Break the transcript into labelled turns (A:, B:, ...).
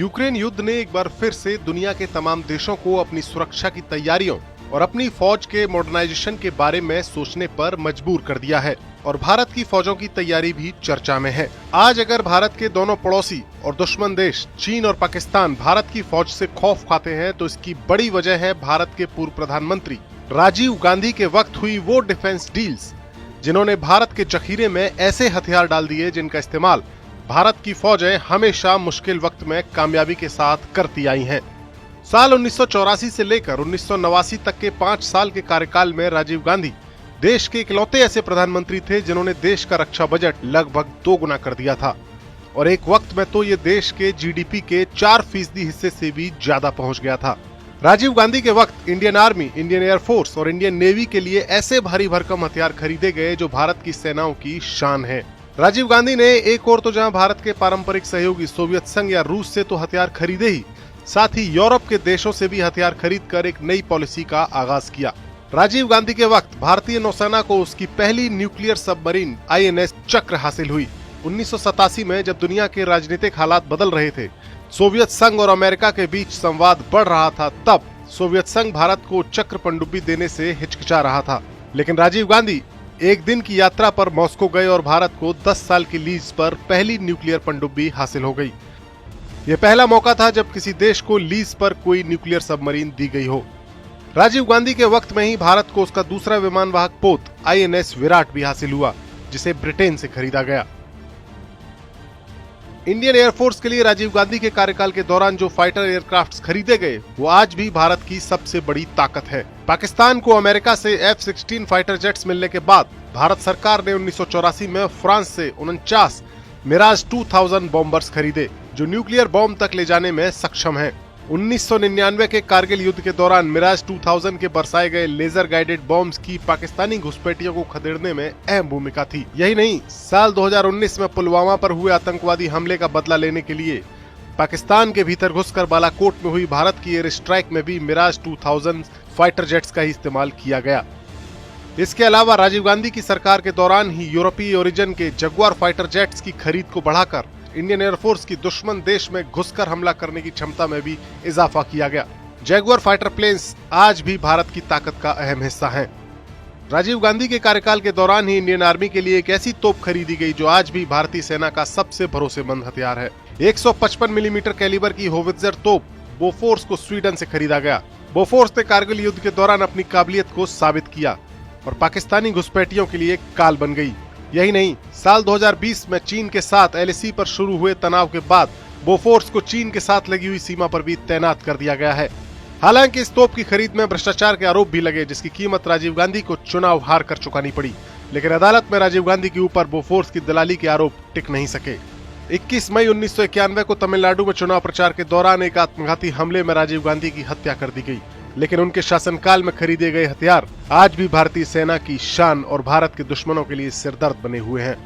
A: Ukraine युद्ध ने एक बार फिर से दुनिया के तमाम देशों को अपनी सुरक्षा की तैयारियों और अपनी फौज के मॉडर्नाइजेशन के बारे में सोचने पर मजबूर कर दिया है और भारत की फौजों की तैयारी भी चर्चा में है। आज अगर भारत के दोनों पड़ोसी और दुश्मन देश चीन और पाकिस्तान भारत की फौज से खौफ खाते हैं तो इसकी बड़ी वजह है भारत के पूर्व प्रधानमंत्री राजीव गांधी के वक्त हुई वो डिफेंस डील्स जिन्होंने भारत के जखीरे में ऐसे हथियार डाल दिए जिनका इस्तेमाल भारत की फौजें हमेशा मुश्किल वक्त में कामयाबी के साथ करती आई हैं। साल 1984 से लेकर 1989 तक के 5 साल के कार्यकाल में राजीव गांधी देश के इकलौते ऐसे प्रधानमंत्री थे जिन्होंने देश का रक्षा बजट लगभग 2 गुना कर दिया था और एक वक्त में तो ये देश के जीडीपी के 4% हिस्से से भी ज्यादा पहुंच गया था। राजीव गांधी के वक्त इंडियन आर्मी, इंडियन एयरफोर्स और इंडियन नेवी के लिए ऐसे भारी भरकम हथियार खरीदे गए जो भारत की सेनाओं की शान है। राजीव गांधी ने एक और तो जहां भारत के पारंपरिक सहयोगी सोवियत संघ या रूस से तो हथियार खरीदे ही, साथ ही यूरोप के देशों से भी हथियार खरीद कर एक नई पॉलिसी का आगाज किया। राजीव गांधी के वक्त भारतीय नौसेना को उसकी पहली न्यूक्लियर सबमरीन INS चक्र हासिल हुई। 1987 में जब दुनिया के राजनीतिक हालात बदल रहे थे, सोवियत संघ और अमेरिका के बीच संवाद बढ़ रहा था, तब सोवियत संघ भारत को चक्र पनडुब्बी देने से हिचकिचा रहा था। लेकिन राजीव गांधी एक दिन की यात्रा पर मॉस्को गए और भारत को 10 साल की लीज पर पहली न्यूक्लियर पनडुब्बी हासिल हो गई। यह पहला मौका था जब किसी देश को लीज पर कोई न्यूक्लियर सबमरीन दी गई हो। राजीव गांधी के वक्त में ही भारत को उसका दूसरा विमान वाहक पोत INS विराट भी हासिल हुआ, जिसे ब्रिटेन से खरीदा गया। इंडियन एयरफोर्स के लिए राजीव गांधी के कार्यकाल के दौरान जो फाइटर एयरक्राफ्ट्स खरीदे गए वो आज भी भारत की सबसे बड़ी ताकत है। पाकिस्तान को अमेरिका से F-16 फाइटर जेट्स मिलने के बाद भारत सरकार ने 1984 में फ्रांस से 49 मिराज 2000 बॉम्बर्स खरीदे जो न्यूक्लियर बॉम्ब तक ले जाने में सक्षम हैं। 1999 के कारगिल युद्ध के दौरान मिराज 2000 के बरसाए गए लेजर गाइडेड बॉम्ब्स की पाकिस्तानी घुसपैठियों को खदेड़ने में अहम भूमिका थी। यही नहीं, साल 2019 में पुलवामा पर हुए आतंकवादी हमले का बदला लेने के लिए पाकिस्तान के भीतर घुसकर बालाकोट में हुई भारत की एयर स्ट्राइक में भी मिराज 2000 फाइटर जेट्स का ही इस्तेमाल किया गया। इसके अलावा राजीव गांधी की सरकार के दौरान ही यूरोपीय ओरिजिन के जगुआर फाइटर जेट्स की खरीद को बढ़ाकर इंडियन एयरफोर्स की दुश्मन देश में घुसकर हमला करने की क्षमता में भी इजाफा किया गया। जगुआर फाइटर प्लेन्स आज भी भारत की ताकत का अहम हिस्सा हैं। राजीव गांधी के कार्यकाल के दौरान ही इंडियन आर्मी के लिए एक ऐसी तोप खरीदी गई जो आज भी भारतीय सेना का सबसे भरोसेमंद हथियार है। 155 मिलीमीटर कैलिबर की होवित्जर तोप बोफोर्स को स्वीडन से खरीदा गया। बोफोर्स ने कारगिल युद्ध के दौरान अपनी काबिलियत को साबित किया और पाकिस्तानी घुसपैठियों के लिए काल बन गई। यही नहीं, साल 2020 में चीन के साथ LAC पर शुरू हुए तनाव के बाद बोफोर्स को चीन के साथ लगी हुई सीमा पर भी तैनात कर दिया गया है। हालांकि इस तोप की खरीद में भ्रष्टाचार के आरोप भी लगे जिसकी कीमत राजीव गांधी को चुनाव हार कर चुकानी पड़ी, लेकिन अदालत में राजीव गांधी के ऊपर बोफोर्स की दलाली के आरोप टिक नहीं सके। 21 मई 1991 को तमिलनाडु में चुनाव प्रचार के दौरान एक आत्मघाती हमले में राजीव गांधी की हत्या कर दी गई, लेकिन उनके शासनकाल में खरीदे गए हथियार आज भी भारतीय सेना की शान और भारत के दुश्मनों के लिए सिरदर्द बने हुए हैं।